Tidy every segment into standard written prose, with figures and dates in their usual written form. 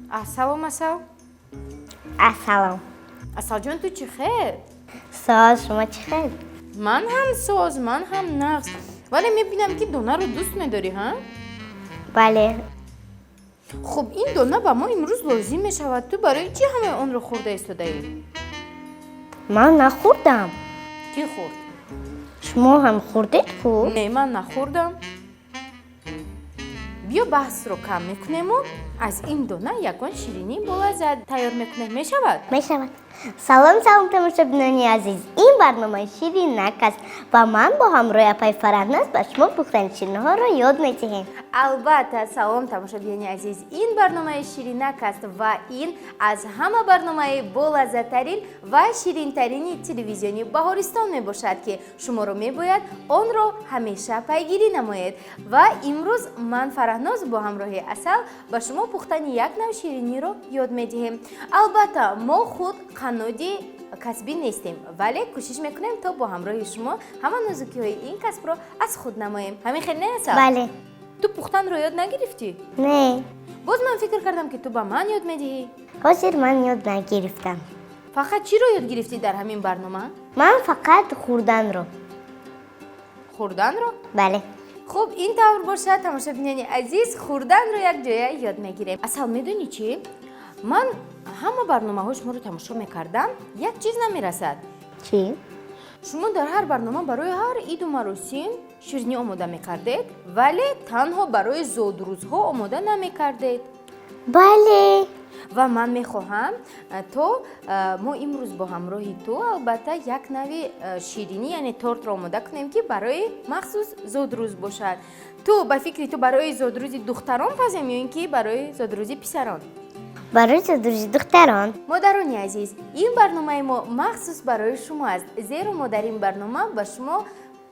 Асалом асал. Асалом. Асалҷон, ту чӣ хел? Соз, шумо чӣ хел? Ман ҳам соз, ман ҳам нағз. Вале мебинам ки донаро дӯст медорӣ, ҳа? Бале. Хуб, ин дона ба мо имрӯз лозим мешавад. Ту барои чӣ ҳамаи онро хӯрда истодаӣ? Ман нахӯрдам. Кӣ хӯрд? Шумо ҳам хӯрдед ку? Не, ман нахӯрдам. Биё баҳсро кам мекунему. Аз ин дона ягон ширинӣ болаззат тайёр мекунем. Мешавад? Мешавад. Салом, салом тамошобинони азиз. Ин барномаи Ширинак аст ва ман бо ҳамроҳи апай Фараҳназ ба шумо пухтани шириниҳоро ёд медиҳем. Албатта, салом тамошобинони азиз. Ин барномаи Ширинак аст ва ин аз ҳама барномаи болаззаттарин ва ширинтарини телевизиони Баҳористон мебошад, ки шуморо мебояд онро ҳамеша пайгирӣ намоед. Ва имрӯз ман Фараҳноз бо ҳамроҳи Асал ба шумо пухтани як нав шириниро ёд медиҳем. Албатта, мо худ қаноди касбӣ нестем, вале кӯшиш мекунем то бо ҳамроҳи шумо ҳама нозукиҳои ин касбро аз худ намоем. Ҳамин хел не Асал? Бале. Ту пухтанро ёд нагирифтӣ? Не. Боз ман фикр кардам ки ту ба ман ёд медиҳӣ. Ҳозир ман ёд нагирифтам. Фақат чиро ёд гирифтӣ дар ҳамин барнома? Ман фақат хӯрданро. Хӯрданро? Бале. Хуб, ин тавр бошад, тамошобинони азиз, хӯрданро якҷоя ёд мегирем. Асал, медонӣ чӣ? Ман ҳама барномаҳои шуморо тамошо мекардам, як чиз намерасад. Чӣ? Шумо дар ҳар барнома барои ҳар иду маросим ширинӣ омода мекардед, вале танҳо барои зодрӯзҳо омода намекардед. Бале. Ва ман мехоҳам то мо имрӯз бо ҳамроҳи ту албатта як нави ширинӣ, яъне тортро омода кунем, ки барои махсус зодрӯз бошад. Ту ба фикри ту барои зодрӯзи духтарон пазем ё ин ки барои зодрӯзи писарон? Барои зодрӯзи духтарон. модарони азиз, ин барномаи мо махсус барои шумо аст, зеро мо дар ин барнома ба шумо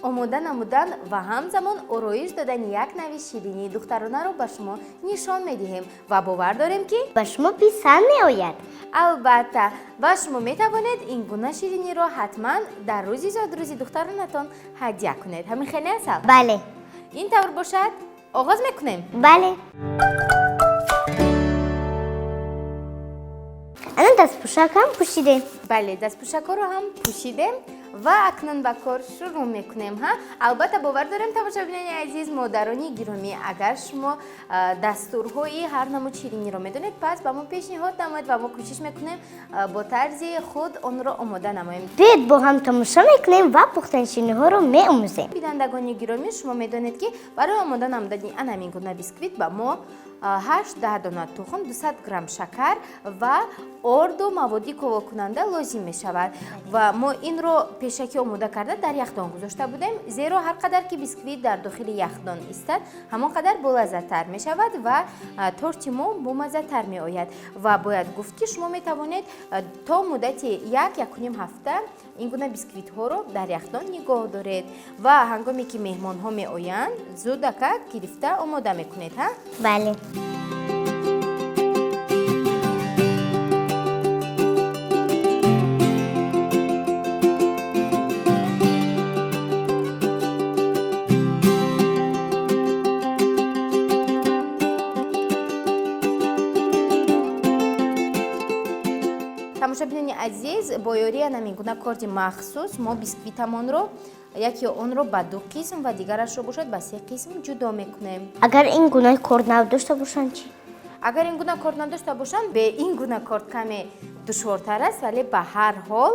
омода намудан ва ҳамзамон ороиш додани як нави ширинии духтаронаро ба шумо нишон медиҳем ва бовар дорем ки ба шумо писанд меояд. албатта ва шумо метавонед ин гуна шириниро ҳатман дар рӯзи зодрӯзи духтаронатон ҳадя кунед. Ҳамин хел не Асал? Бале. Ин тавр бошад, оғоз мекунем. Бале. Анан дастпӯшакам пӯшидем. Бале, дастпӯшакҳоро ҳам пӯшидем ва акнун ба кор шурӯъ мекунем. Албатта бовар дорем тамошобинони азиз, модарони гиромӣ, агар шумо дастурҳои ҳар намуд шириниро медонед, пас ба мо пешниҳод намоед ва мо кӯшиш мекунем бо тарзи худ онро омода намоем. Биёед бо ҳам тамошо мекунем ва пухтани шириниҳоро меомӯзем. Бинандагони гиромӣ, шумо медонед ки барои омода намудани анамин гуна бисквит ба мо 8-10 дона тухм, 200 грамм шакар ва орду маводи ковокунанда лозим мешавад. Ва мо инро пешакӣ омода карда дар яхдон гузошта будем, зеро ҳар қадар ки бисквит дар дохили яхдон истад, ҳамон қадар болаззаттар мешавад ва торти мо бомаззатар меояд. Ва бояд гуфт ки шумо метавонед то муддати 1-1.5 ҳафта ин гуна бисквитҳоро дар яхдон нигоҳ доред ва ҳангоме ки меҳмонҳо меоянд, зудака гирифта омода мекунед. Бале. тамошобинони азиз, бо ёрии анамин гуна корди махсус мо бисквитамонро яке онро ба 2 қисм ва дигарашро бошад ба 3 қисм ҷудо мекунем. Агар ин гуна корд надошта бошанд чӣ? Агар ин гуна корд надошта бошанд, бе ин гуна корд каме душвортар аст, вале ба ҳар ҳол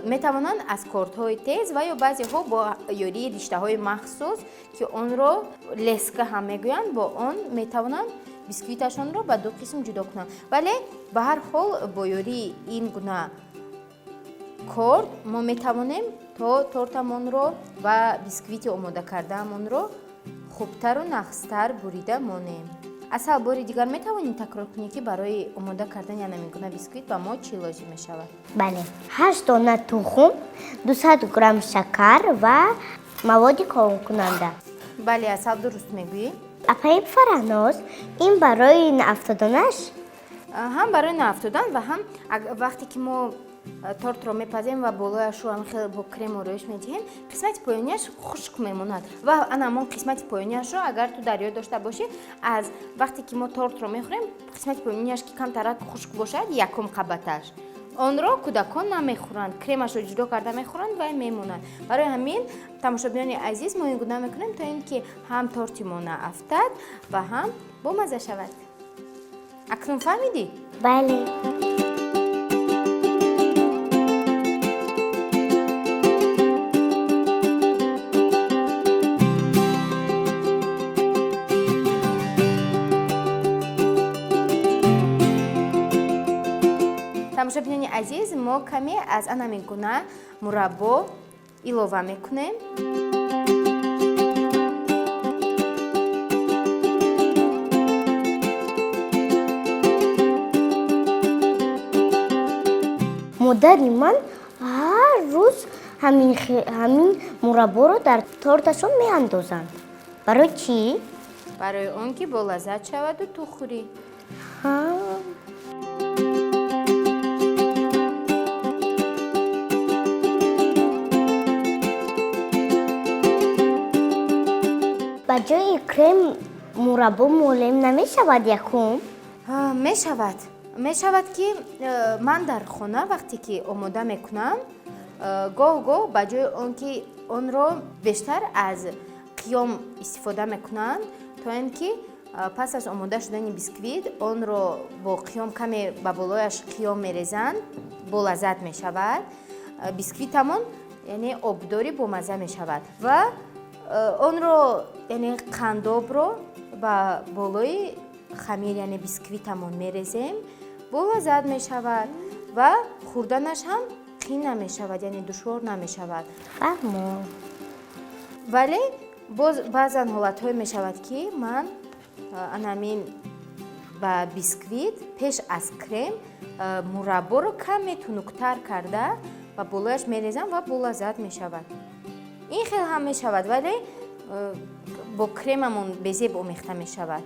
метавонанд аз кордҳои тез ва ё баъзеҳо бо ёрии риштаҳои махсус ки онро леска ҳам мегӯянд, бо он метавонанд бисквиташонро ба 2 қисм ҷудо кунанд. Вале ба ҳар ҳол бо ёрии ин гуна корд мо метавонем то тортамонро ва бисквити омода кардаамонро хубтару нағзтар бурида монем. Асал, бори дигар метавонем такрор кунем ки барои омода кардани анамин гуна бисквит ба мо чӣ лозим мешавад? Бале. 8 дона тухм, 200 грамм шакар ва маводи ковокунанда. Бале, Асал, дуруст мегӯӣ. Апай Фараҳноз, ин барои нафтоданаш? Ҳам барои нафтодан ва ҳам вақте ки мо тортро мепазем ва болояшро ҳам хеле бо крем ороиш медиҳем, қисмати поёнияш хушк мемонад ва анамон қисмати поёнияшро агар ту дар ёд дошта бошӣ, аз вақте ки мо тортро мехӯрем, қисмати поёнияш ки камтарак хушк бошад, якум қабаташ онро кӯдакон намехӯранд, кремашро ҷудо карда мехӯранд ва мемонад. Барои ҳамин тамошобинони азиз, мо ин гуна мекунем, то ин ки ҳам торти мо наафтад ва ҳам бомаза шавад. Акнун фаҳмидӣ? бале. тамошобинони азиз, мо каме аз анамин гуна мураббо илова мекунем. модари ман ҳар рӯз ҳамин мурабборо дар торташон меандозанд. барои чӣ? барои он ки болаззат шаваду ту хӯрӣ. ба ҷои крем мураббо мулоим намешавад якум? мешавад ки ман дар хона вақте ки омода мекунам, гоҳ ба ҷои он ки онро бештар аз қиём истифода мекунанд, то ин ки пас аз омода шудани бисквит онро бо қиём каме ба болояш қиём мерезанд, болаззат мешавад. Бисквитамон яъне обдори бомазза мешавад ва онро яъне қандобро ба болои хамир яъне бисквитамон мерезем, болаззат мешавад ва хӯрданаш ҳам қин намешавад, яъне душвор намешавад. фаҳмо. вале баъзан ҳолатҳое мешавад ки ман анамин ба бисквит пеш аз крем мурабборо каме тунуктар карда ба болояш мерезам ва болаззат мешавад. ин хел ҳам мешавад, вале бо кремамон безеб омехта мешавад.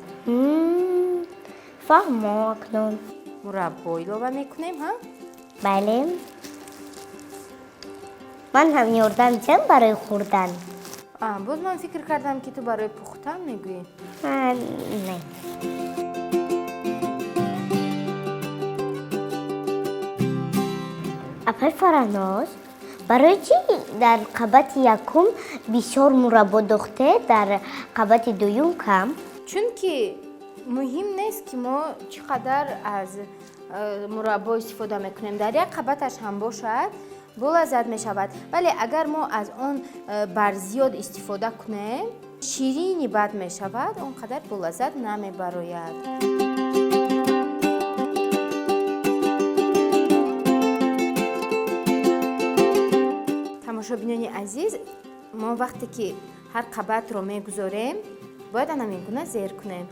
фаҳмо акнун. мураббо илова мекунем, ҳа? бале. ман ҳам ёрдам мешавам барои хӯрдан. боз ман фикр кардам ки ту барои пухтан мегӯӣ. не. апай Фараҳноз, барои чӣ дар қабати якум бисёр мураббо дохте, дар қабати дуюм кам? чунки муҳим нест ки мо чӣ қадар аз мураббо истифода мекунем. Дар як қабаташ ҳам бошад, болаззат мешавад. Вале агар мо аз он барзиёд истифода кунем, ширини бад мешавад, он қадар болаззат намебарояд. тамошобинони азиз, мо вақте ки ҳар қабатро мегузорем, бояд анамин гуна зер кунем.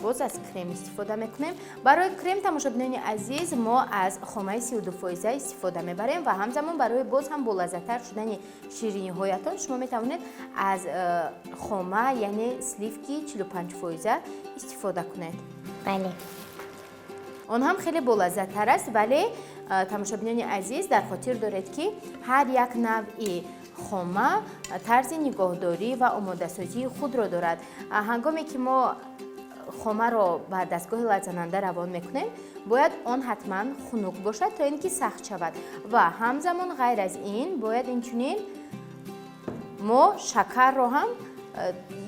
боз аз крем истифода мекунем. барои крем, тамошобинони азиз, мо аз хомаи 32% истифода мебарем ва ҳамзамон барои боз ҳам болаззаттар шудани шириниҳоятон шумо метавонед аз хома, яъне сливки 45% истифода кунед. бале. он ҳам хеле болаззаттар аст, вале тамошобинони азиз, дар хотир доред ки ҳар як навъи хома тарзи нигоҳдорӣ ва омодасозии худро дорад. ҳангоме ки мо хомаро ба дастгоҳи латзананда равон мекунем, бояд он ҳатман хунук бошад, то ин ки сахт шавад ва ҳамзамон ғайр аз ин бояд инчунин мо шакарро ҳам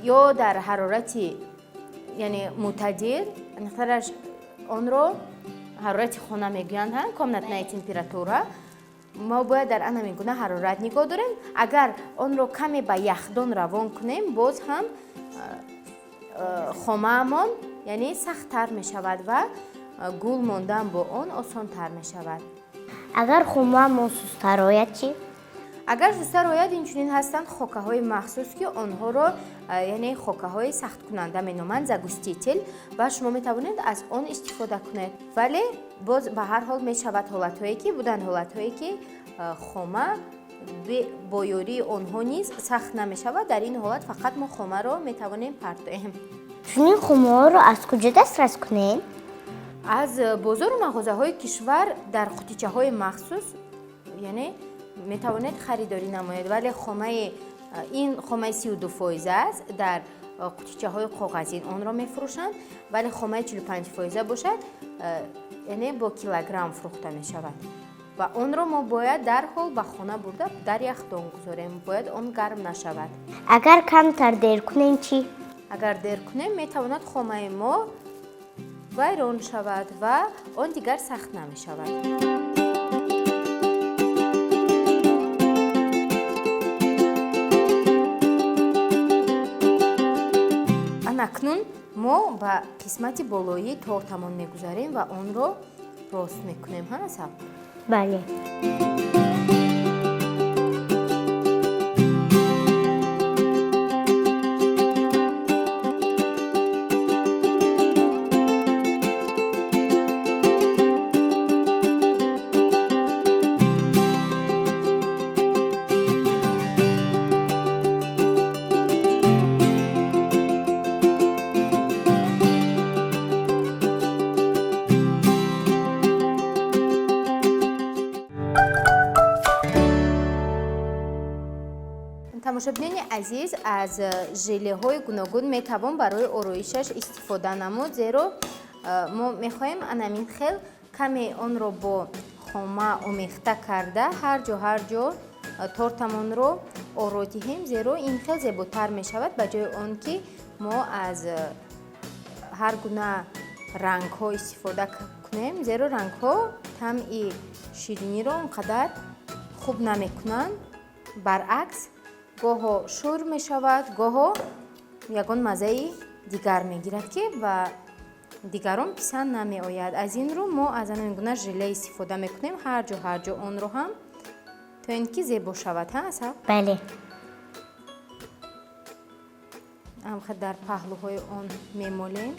ё дар ҳарорати яъне мӯътадил, онро ҳарорати хона мегӯянд, комнатнаи температура, мо бояд дар анамин гуна ҳарорат нигоҳ дорем. агар онро каме ба яхдон равон кунем, боз ҳам хомаамон яъне сахттар мешавад ва гул мондан бо он осонтар мешавад. агар хомаамон сустар ояд чӣ? агар сустар ояд, инчунин ҳастанд хокаҳои махсус ки онҳоро яъне хокаҳои сахткунанда меноманд, загуститил, ва шумо метавонед аз он истифода кунед. вале боз ба ҳар ҳол мешавад ҳолатҳое ки буданд, ҳолатҳое ки хома бо ёрии онҳо низ сахт намешавад. дар ин ҳолат фақат мо хомаро метавонем партоем. чунин хомаҳоро аз куҷо дастрас кунем? аз бозору мағозаҳои кишвар дар қутичаҳои махсус яъне метавонед харидорӣ намоед, вале ин хомаи 32% аст, дар қутичаҳои коғазин онро мефурӯшанд, вале хомаи 45% бошад, яъне бо килограмм фурӯхта мешавад ва онро мо бояд дарҳол ба хона бурда дар яхдон гузорем, бояд он гарм нашавад. Агар камтар дер кунем чӣ? Агар дер кунем, метавонад хомаи мо вайрон шавад ва он дигар сахт намешавад. акнун мо ба қисмати болоии тортамон мегузарем ва онро рост мекунем. Асал? Бале. тамошобинони азиз, аз желеҳои гуногун метавон барои ороишаш истифода намуд, зеро мо мехоҳем анамин хел каме онро бо хома омехта карда ҳар ҷо тортамонро оро диҳем, зеро ин хел зеботар мешавад ба ҷои он ки мо аз ҳар гуна рангҳо истифода кунем, зеро рангҳо тамъи шириниро он қадар хуб намекунанд, баръакс гоҳо шӯр мешавад, гоҳо ягон маззаи дигар мегирад ки ба дигарон писанд намеояд. Аз ин рӯ мо аз ҳамин гуна желе истифода мекунем ҳар ҷо онро ҳам то ин ки зебо шавад. Асал? Бале. амха дар паҳлӯҳои он мемолем.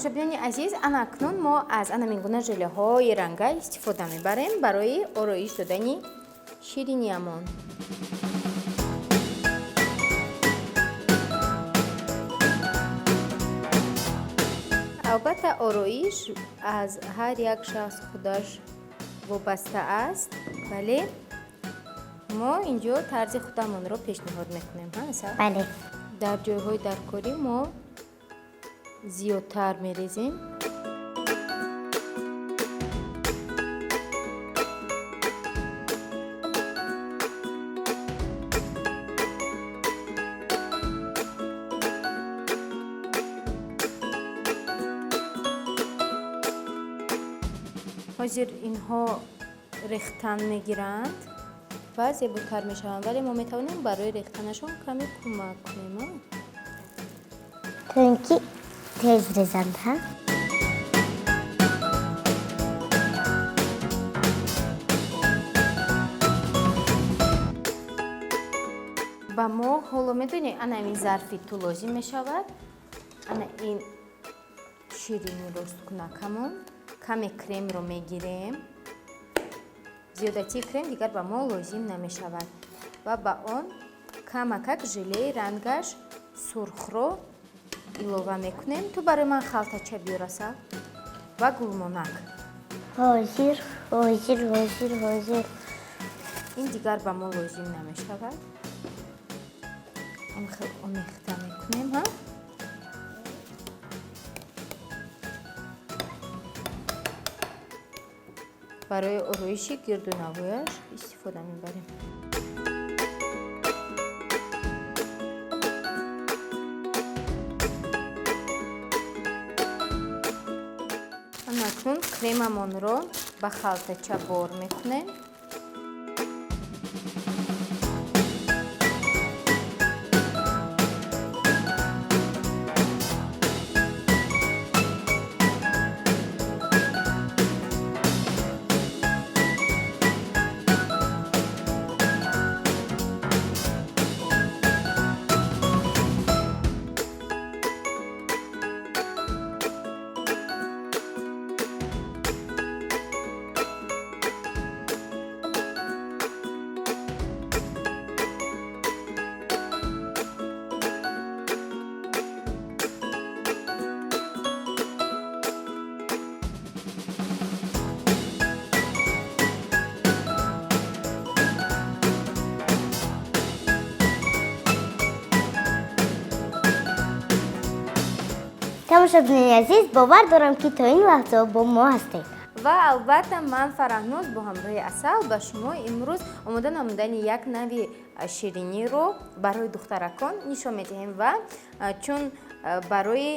тамошобинони азиз, анакнун мо аз анамин гуна желеҳои ранга истифода мебарем барои ороиш додани шириниамон. албатта ороиш аз ҳар як шахс худаш вобаста аст, вале мо инҷо тарзи худамонро пешниҳод мекунем. Бале. дар ҷойҳои даркорӣ мо зиёдтар мерезем. ҳозир инҳо рехтан мегиранд ва зеботар мешаванд, вале мо метавонем барои рехтанашон каме кӯмак кунем. То ин ки тез резанд, ҳа? ба мо ҳоло медонед ана ин зарфи ту лозим мешавад. ана ин ширини росткунакамон каме кремро мегирем. зиёдатии крем дигар ба мо лозим намешавад ва ба он камакак желеи рангаш сурхро илова мекунем. ту барои ман халтача биёр Асал ва гулмонак. ҳозир. ин дигар ба мо лозим намешавад. омехта мекунем. барои ороиши гирду навояш истифода мебарем. акнун кремамонро ба халтача бор мекунем. тамошобини азиз, бовар дорам ки то ин лаҳза бо мо ҳастед. ва албатта ман Фараҳноз бо ҳамроҳи Асал ба шумо имрӯз омода намудани як нави шириниро барои духтаракон нишон медиҳем ва чун барои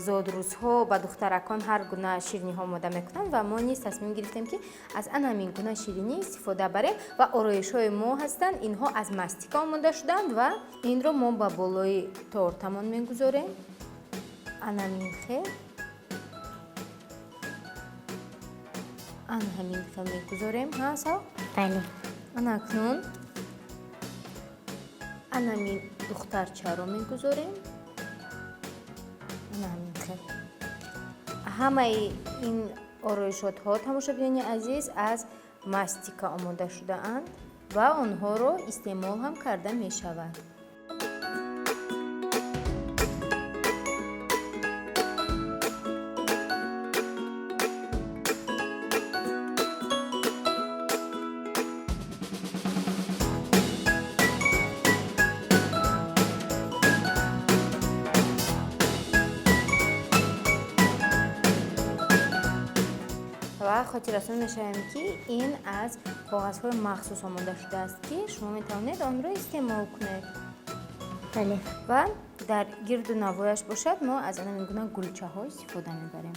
зодрӯзҳо ба духтаракон ҳар гуна шириниҳо омода мекунанд ва мо низ тасмим гирифтем ки аз анамин гуна ширинӣ истифода барем ва ороишҳои мо ҳастанд инҳо аз мастика омода шуданд ва инро мо ба болои тортамон мегузорем. Анамин хел ҳамин хел мегузорем. Асал бале. ана акнун анамин духтарчаро мегузорем. ана ҳамин хел ҳамаи ин ороишотҳо тамошобинони азиз аз мастика омода шудаанд ва онҳоро истеъмол ҳам карда мешавад. ва хотиррасон мешавем ки ин аз коғазҳои махсус омода шудааст ки шумо метавонед онро истеъмол кунед. бале. ва дар гирду навояш бошад мо аз анамин гуна гулчаҳо истифода мебарем.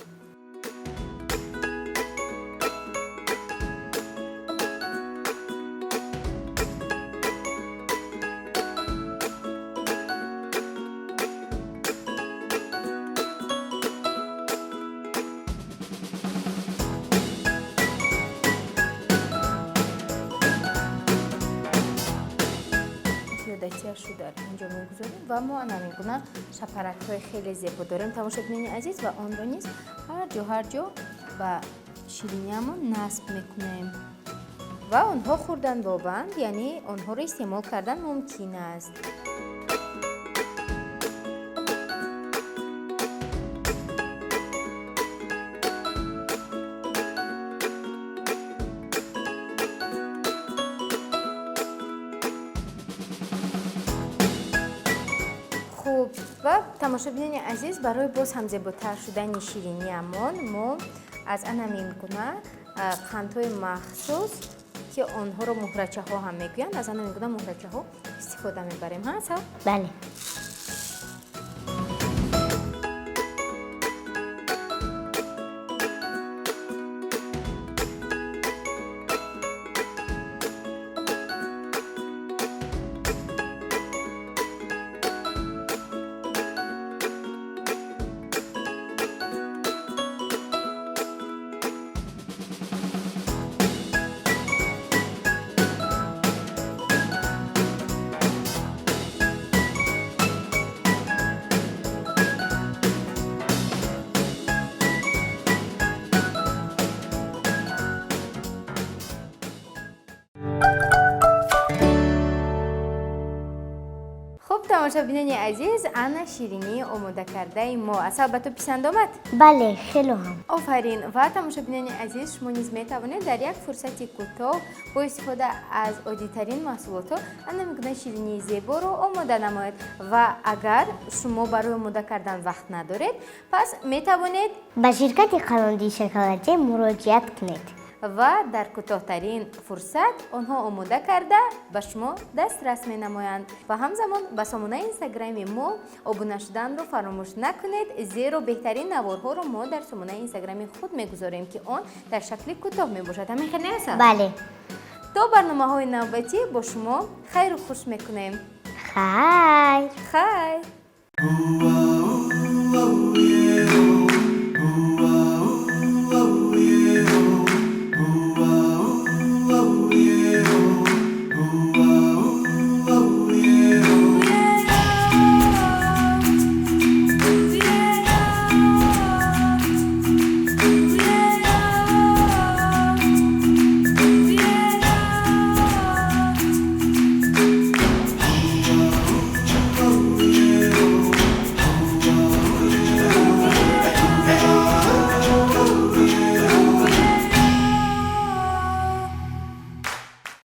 Датиашро дар инҷо мегузорем ва мо анамин гуна шапаракҳои хеле зебо дорем тамошобинони азиз ва онро низ ҳар ҷо ба шириниамон насб мекунем ва онҳо хурданбобанд, яъне онҳоро истеъмол кардан мумкин аст. хуб ва тамошобинони азиз барои боз ҳам зеботар шудани шириниамон мо аз анамин гуна қандҳои махсус ки онҳоро муҳрачаҳо ҳам мегӯянд, аз анамин гуна муҳрачаҳо истифода мебарем. Асал бале. тамошобинони азиз, ана ширинии омода кардаи мо. Асал ба ту писанд омад? бале, хело ҳам. офарин. Ва тамошобинони азиз, шумо низ метавонед дар як фурсати кӯтоҳ бо истифода аз оддитарин маҳсулотҳо анамин гуна ширинии зеборо омода намоед. Ва агар шумо барои омода кардан вақт надоред, пас метавонед ба ширкати қалонди шоколадҷӣ муроҷиат кунед ва дар кӯтоҳтарин фурсат онҳо омода карда ба шумо дастрас менамоянд. Ва ҳамзамон ба сомонаи инстаграми мо обуна шуданро фаромӯш накунед, зеро беҳтарин наворҳоро мо дар сомонаи инстаграми худ мегузорем ки он дар шакли кӯтоҳ мебошад. Ҳамин хел неаст? бале. то барномаҳои навбатӣ бо шумо хайру хуш мекунем. хайр. хайр.